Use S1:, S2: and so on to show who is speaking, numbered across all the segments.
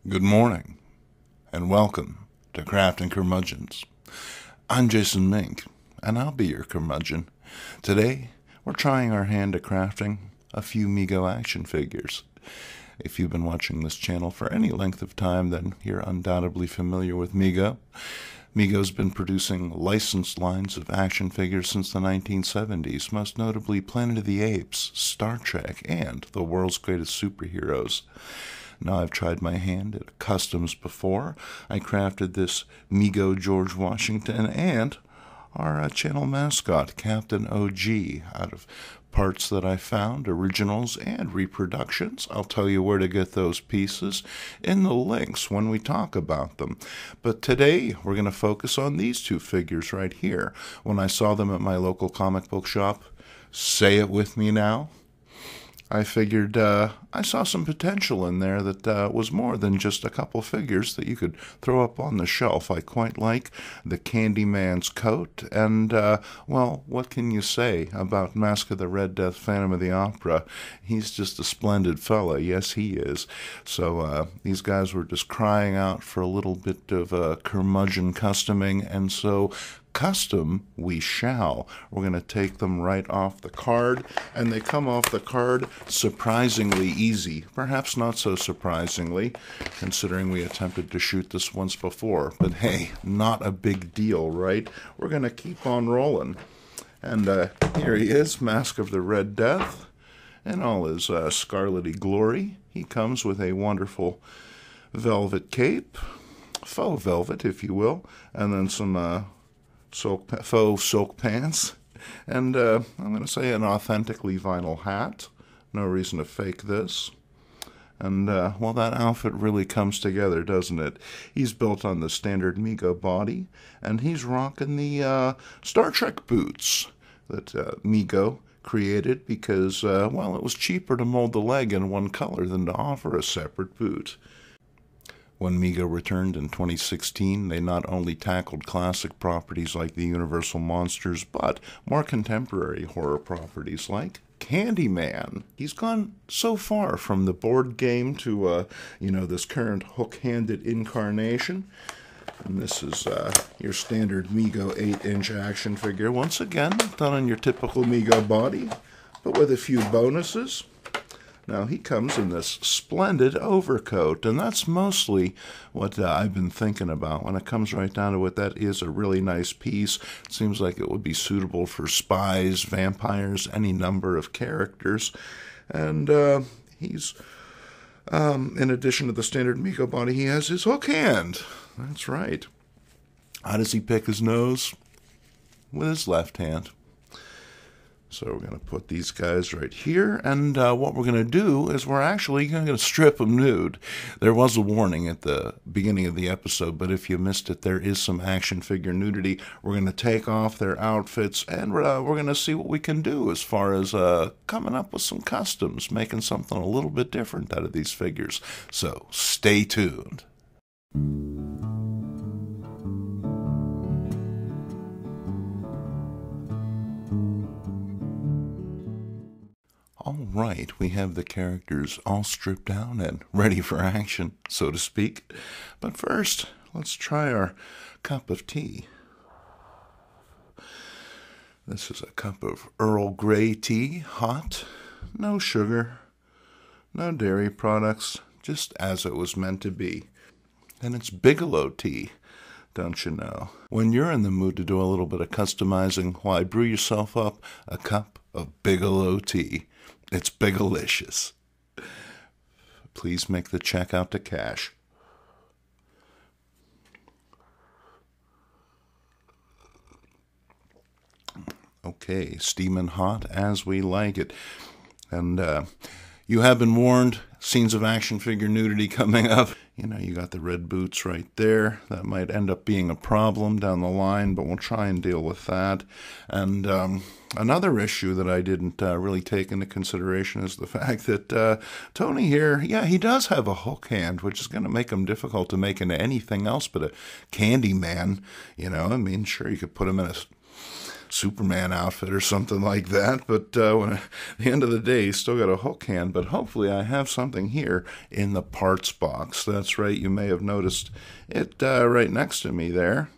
S1: Good morning, and welcome to Craftin Curmudgeons. I'm Jason Mink, and I'll be your curmudgeon. Today, we're trying our hand at crafting a few Mego action figures. If you've been watching this channel for any length of time, then you're undoubtedly familiar with Mego. Mego's been producing licensed lines of action figures since the 1970s, most notably Planet of the Apes, Star Trek, and the world's greatest superheroes. Now, I've tried my hand at customs before. I crafted this Mego George Washington and our channel mascot, Captain OG, out of parts that I found, originals and reproductions. I'll tell you where to get those pieces in the links when we talk about them. But today, we're going to focus on these two figures right here. When I saw them at my local comic book shop, say it with me now, I figured I saw some potential in there that was more than just a couple figures that you could throw up on the shelf. I quite like the Candyman's coat, and, well, what can you say about Mask of the Red Death, Phantom of the Opera? He's just a splendid fella. Yes, he is. So these guys were just crying out for a little bit of curmudgeon customing, and so custom we shall. We're going to take them right off the card, and they come off the card surprisingly easy. Perhaps not so surprisingly, considering we attempted to shoot this once before. But hey, not a big deal, right? We're going to keep on rolling. And here he is, Mask of the Red Death, in all his scarlety glory. He comes with a wonderful velvet cape, faux velvet, if you will, and then some faux silk pants, and I'm going to say an authentically vinyl hat. No reason to fake this. And, well, that outfit really comes together, doesn't it? He's built on the standard Mego body, and he's rocking the Star Trek boots that Mego created because, well, it was cheaper to mold the leg in one color than to offer a separate boot. When Mego returned in 2016, they not only tackled classic properties like the Universal Monsters, but more contemporary horror properties like Candyman. He's gone so far from the board game to, this current hook-handed incarnation. And this is your standard Mego 8-inch action figure. Once again, done on your typical Mego body, but with a few bonuses. Now, he comes in this splendid overcoat, and that's mostly what I've been thinking about. When it comes right down to it, that is a really nice piece. It seems like it would be suitable for spies, vampires, any number of characters. And he's, in addition to the standard Mego body, he has his hook hand. That's right. How does he pick his nose? With his left hand. So we're going to put these guys right here, and what we're going to do is we're actually going to strip them nude. There was a warning at the beginning of the episode, but if you missed it, there is some action figure nudity. We're going to take off their outfits, and we're going to see what we can do as far as coming up with some customs, making something a little bit different out of these figures. So stay tuned. All right, we have the characters all stripped down and ready for action, so to speak. But first, let's try our cup of tea. This is a cup of Earl Grey tea, hot, no sugar, no dairy products, just as it was meant to be. And it's Bigelow tea, don't you know? When you're in the mood to do a little bit of customizing, why, brew yourself up a cup of Bigelow tea. It's Bigalicious. Please make the check out to cash. Okay, steaming hot as we like it. And you have been warned, scenes of action figure nudity coming up. You know, you got the red boots right there. That might end up being a problem down the line, but we'll try and deal with that. And another issue that I didn't really take into consideration is the fact that Tony here, yeah, he does have a hook hand, which is going to make him difficult to make into anything else but a Candyman. You know, I mean, sure, you could put him in a Superman outfit or something like that. But at the end of the day, he's still got a hook hand. But hopefully I have something here in the parts box. That's right, you may have noticed it right next to me there.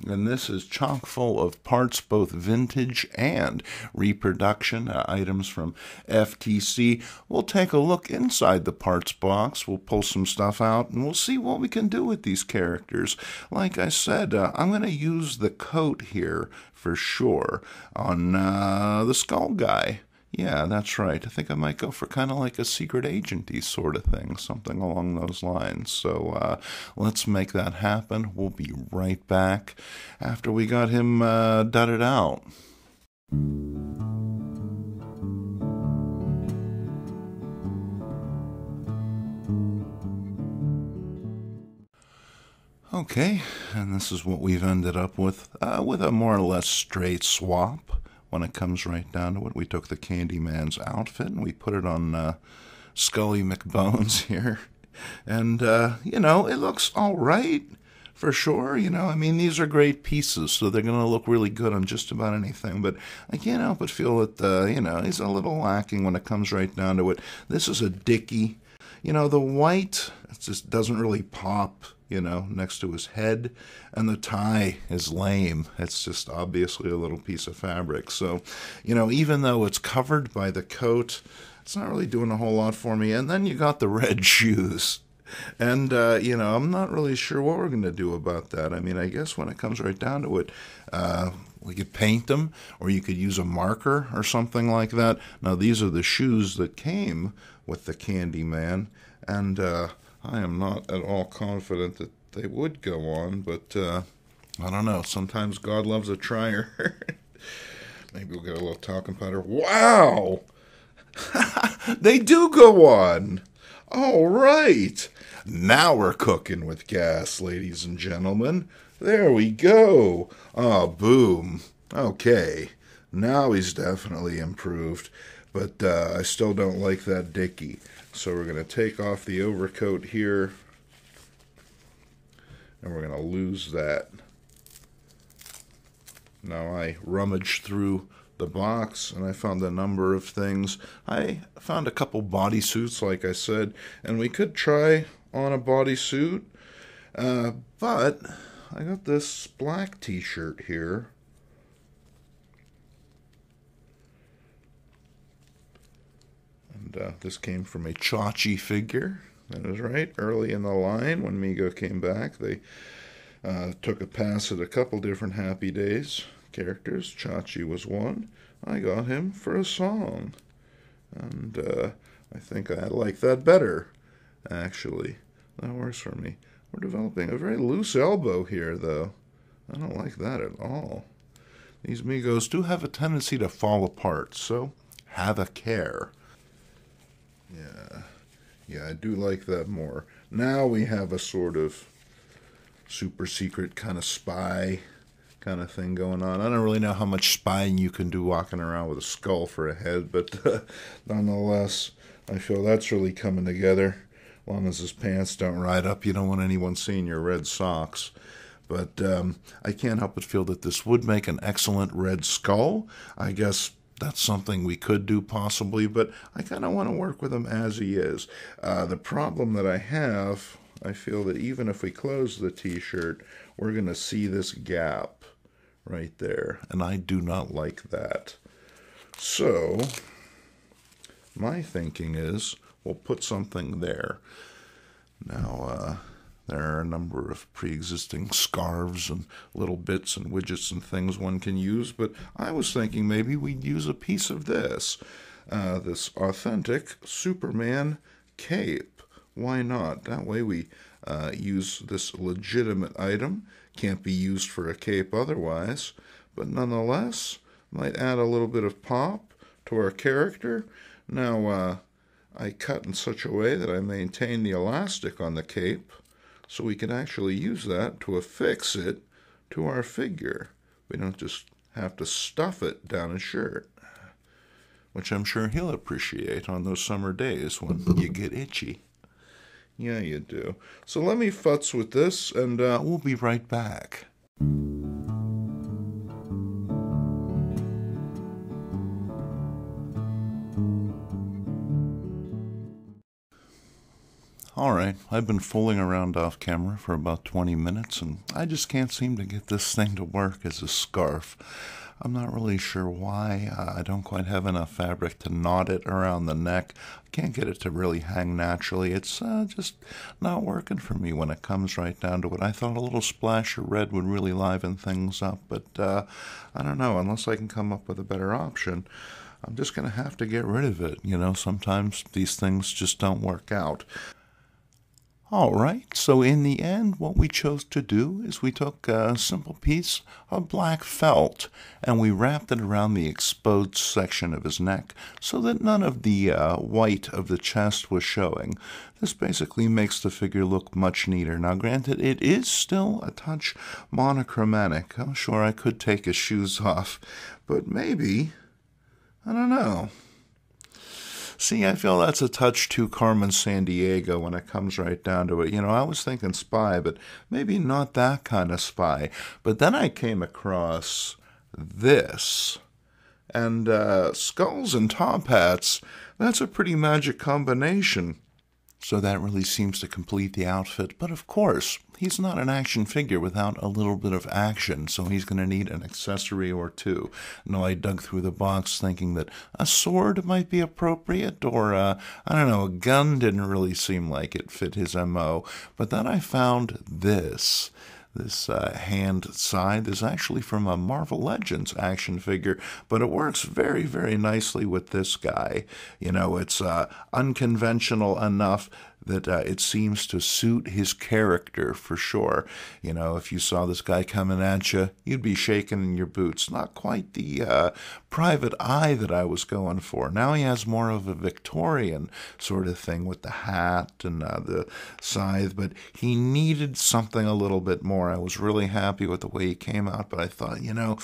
S1: And this is chock full of parts, both vintage and reproduction items from FTC. We'll take a look inside the parts box. We'll pull some stuff out, and we'll see what we can do with these characters. Like I said, I'm going to use the coat here for sure on the Skull Guy. Yeah, that's right. I think I might go for kind of like a secret agenty sort of thing, something along those lines. So let's make that happen. We'll be right back after we got him dudded out. Okay, and this is what we've ended up with a more or less straight swap. When it comes right down to it, we took the Candyman's outfit and we put it on Scully McBones here. And, you know, it looks all right for sure. You know, I mean, these are great pieces, so they're going to look really good on just about anything. But I can't help but feel that, you know, he's a little lacking when it comes right down to it. This is a Dickie. You know, the white, it just doesn't really pop, you know, next to his head, and the tie is lame. It's just obviously a little piece of fabric. So, you know, even though it's covered by the coat, it's not really doing a whole lot for me. And then you got the red shoes. And, you know, I'm not really sure what we're going to do about that. I mean, I guess when it comes right down to it, we could paint them, or you could use a marker or something like that. Now, these are the shoes that came with the Candyman, and I am not at all confident that they would go on, but I don't know. Sometimes God loves a trier. Maybe we'll get a little talcum powder. Wow! They do go on! All right! Now we're cooking with gas, ladies and gentlemen. There we go. Oh, boom. Okay. Now he's definitely improved, but I still don't like that Dickie. So we're going to take off the overcoat here, and we're going to lose that. Now I rummaged through the box, and I found a number of things. I found a couple bodysuits, like I said, and we could try on a bodysuit, but I got this black t-shirt here. And this came from a Chachi figure. That is right. Early in the line, when Mego came back, they took a pass at a couple different Happy Days characters. Chachi was one. I got him for a song. And I think I like that better, actually. That works for me. We're developing a very loose elbow here, though. I don't like that at all. These Megos do have a tendency to fall apart, so have a care. Yeah, I do like that more. Now we have a sort of super secret kind of spy kind of thing going on. I don't really know how much spying you can do walking around with a skull for a head, but nonetheless, I feel that's really coming together. As long as his pants don't ride up, you don't want anyone seeing your red socks. But I can't help but feel that this would make an excellent red skull. I guess that's something we could do possibly, but I kind of want to work with him as he is. The problem that I have, I feel that even if we close the t-shirt, we're going to see this gap right there, and I do not like that. So my thinking is we'll put something there. Now, there are a number of pre-existing scarves and little bits and widgets and things one can use, but I was thinking maybe we'd use a piece of this. This authentic Superman cape. Why not? That way we use this legitimate item. Can't be used for a cape otherwise, but nonetheless might add a little bit of pop to our character. Now, I cut in such a way that I maintain the elastic on the cape, so we can actually use that to affix it to our figure. We don't just have to stuff it down his shirt, which I'm sure he'll appreciate on those summer days when you get itchy. Yeah, you do. So let me futz with this, and we'll be right back. Alright, I've been fooling around off camera for about 20 minutes and I just can't seem to get this thing to work as a scarf. I'm not really sure why. I don't quite have enough fabric to knot it around the neck. I can't get it to really hang naturally. It's just not working for me when it comes right down to it. I thought a little splash of red would really liven things up, but I don't know. Unless I can come up with a better option, I'm just going to have to get rid of it. You know, sometimes these things just don't work out. Alright, so in the end, what we chose to do is we took a simple piece of black felt and we wrapped it around the exposed section of his neck so that none of the white of the chest was showing. This basically makes the figure look much neater. Now granted, it is still a touch monochromatic. I'm sure I could take his shoes off, but maybe, I don't know. See, I feel that's a touch too Carmen Sandiego when it comes right down to it. You know, I was thinking spy, but maybe not that kind of spy. But then I came across this. And skulls and top hats, that's a pretty magic combination. So that really seems to complete the outfit. But of course, he's not an action figure without a little bit of action, so he's going to need an accessory or two. No, I dug through the box thinking that a sword might be appropriate, or, I don't know, a gun didn't really seem like it fit his M.O. But then I found this. This hand side is actually from a Marvel Legends action figure, but it works very, very nicely with this guy. You know, it's unconventional enough that it seems to suit his character for sure. You know, if you saw this guy coming at you, you'd be shaking in your boots. Not quite the private eye that I was going for. Now he has more of a Victorian sort of thing with the hat and the scythe, but he needed something a little bit more. I was really happy with the way he came out, but I thought, you know,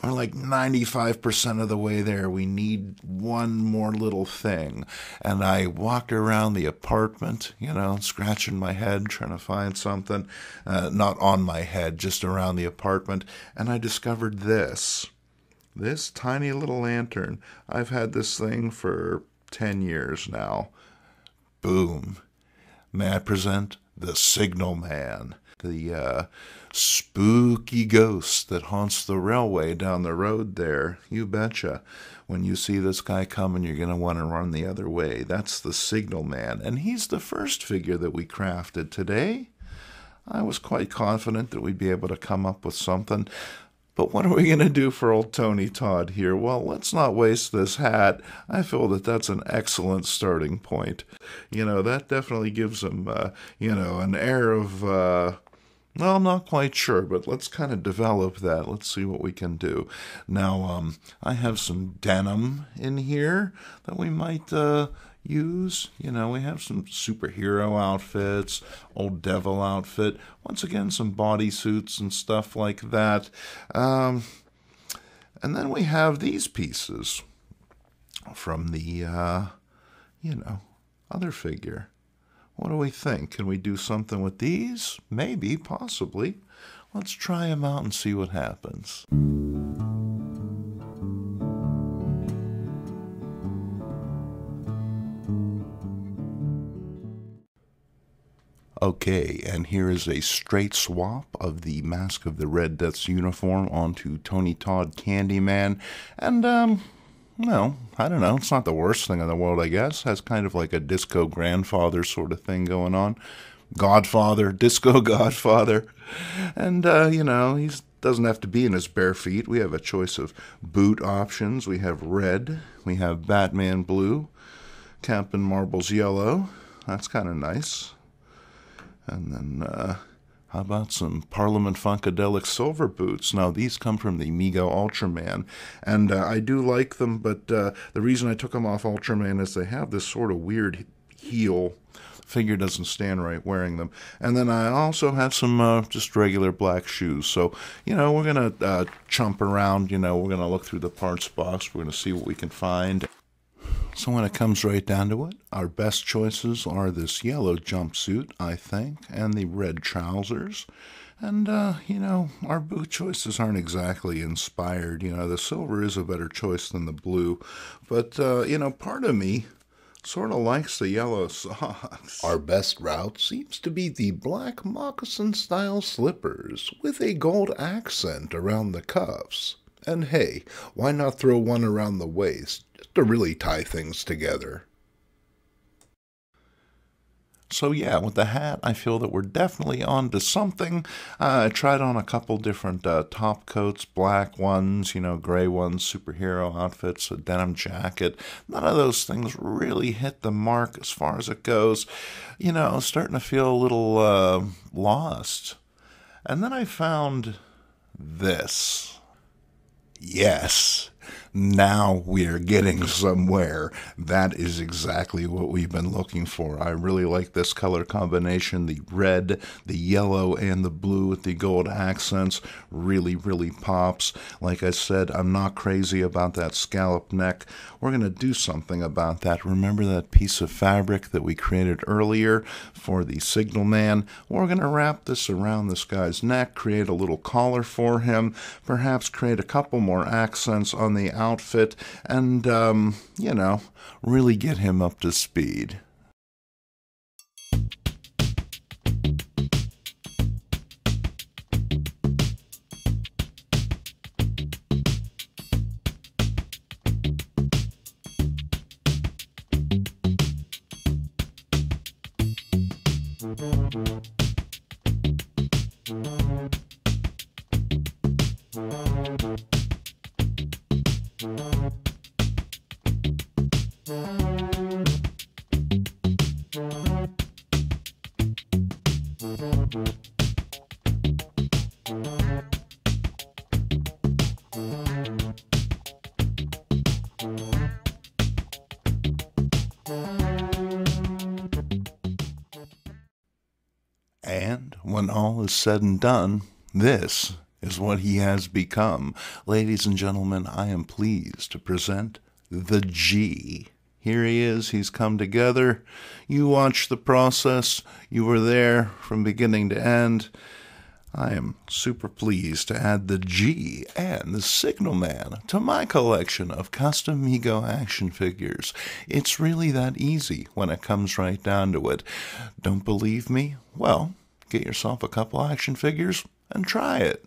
S1: we're like 95% of the way there. We need one more little thing. And I walked around the apartment, you know, scratching my head, trying to find something. Not on my head, just around the apartment. And I discovered this. This tiny little lantern. I've had this thing for 10 years now. Boom. May I present the Signal Man? The spooky ghost that haunts the railway down the road there. You betcha. When you see this guy coming, you're going to want to run the other way. That's the Signal Man. And he's the first figure that we crafted today. I was quite confident that we'd be able to come up with something. But what are we going to do for old Tony Todd here? Well, let's not waste this hat. I feel that that's an excellent starting point. You know, that definitely gives him, you know, an air of, well, I'm not quite sure, but let's kind of develop that. Let's see what we can do. Now, I have some denim in here that we might use. You know, we have some superhero outfits, old devil outfit. Once again, some bodysuits and stuff like that. And then we have these pieces from the, you know, other figure. What do we think? Can we do something with these? Maybe, possibly. Let's try them out and see what happens. Okay, and here is a straight swap of the Mask of the Red Death's uniform onto Tony Todd Candyman. And, well, I don't know. It's not the worst thing in the world, I guess. Has kind of like a disco grandfather sort of thing going on. Godfather, disco godfather. And, you know, he doesn't have to be in his bare feet. We have a choice of boot options. We have red. We have Batman blue. Captain Marvel's yellow. That's kind of nice. And then, how about some Parliament Funkadelic silver boots? Now, these come from the Mego Ultraman, and I do like them, but the reason I took them off Ultraman is they have this sort of weird heel. Figure doesn't stand right wearing them. And then I also have some just regular black shoes. So, you know, we're going to chomp around, you know, we're going to look through the parts box. We're going to see what we can find. So when it comes right down to it, our best choices are this yellow jumpsuit, I think, and the red trousers. And, you know, our boot choices aren't exactly inspired. You know, the silver is a better choice than the blue. But, you know, part of me Sort of likes the yellow socks. Our best route seems to be the black moccasin-style slippers with a gold accent around the cuffs. And hey, why not throw one around the waist, just to really tie things together? So yeah, with the hat, I feel that we're definitely on to something. I tried on a couple different top coats, black ones, gray ones, superhero outfits, a denim jacket. None of those things really hit the mark as far as it goes. Starting to feel a little lost. And then I found this. Yes. Now we're getting somewhere. That is exactly what we've been looking for. I really like this color combination. The red, the yellow, and the blue with the gold accents really, really pops. Like I said, I'm not crazy about that scallop neck. We're going to do something about that. Remember that piece of fabric that we created earlier for the signal man? We're going to wrap this around this guy's neck, create a little collar for him, perhaps create a couple more accents on the outfit, and, really get him up to speed. And when all is said and done, this is what he has become. Ladies and gentlemen, I am pleased to present the G. Here he is. He's come together. You watched the process. You were there from beginning to end. I am super pleased to add the G and the Signal Man to my collection of custom Mego action figures. It's really that easy when it comes right down to it. Don't believe me? Well, get yourself a couple action figures and try it.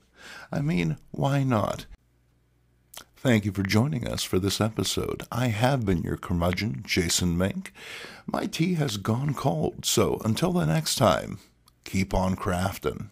S1: I mean, why not? Thank you for joining us for this episode. I have been your curmudgeon, Jason Mink. My tea has gone cold, so until the next time, keep on crafting.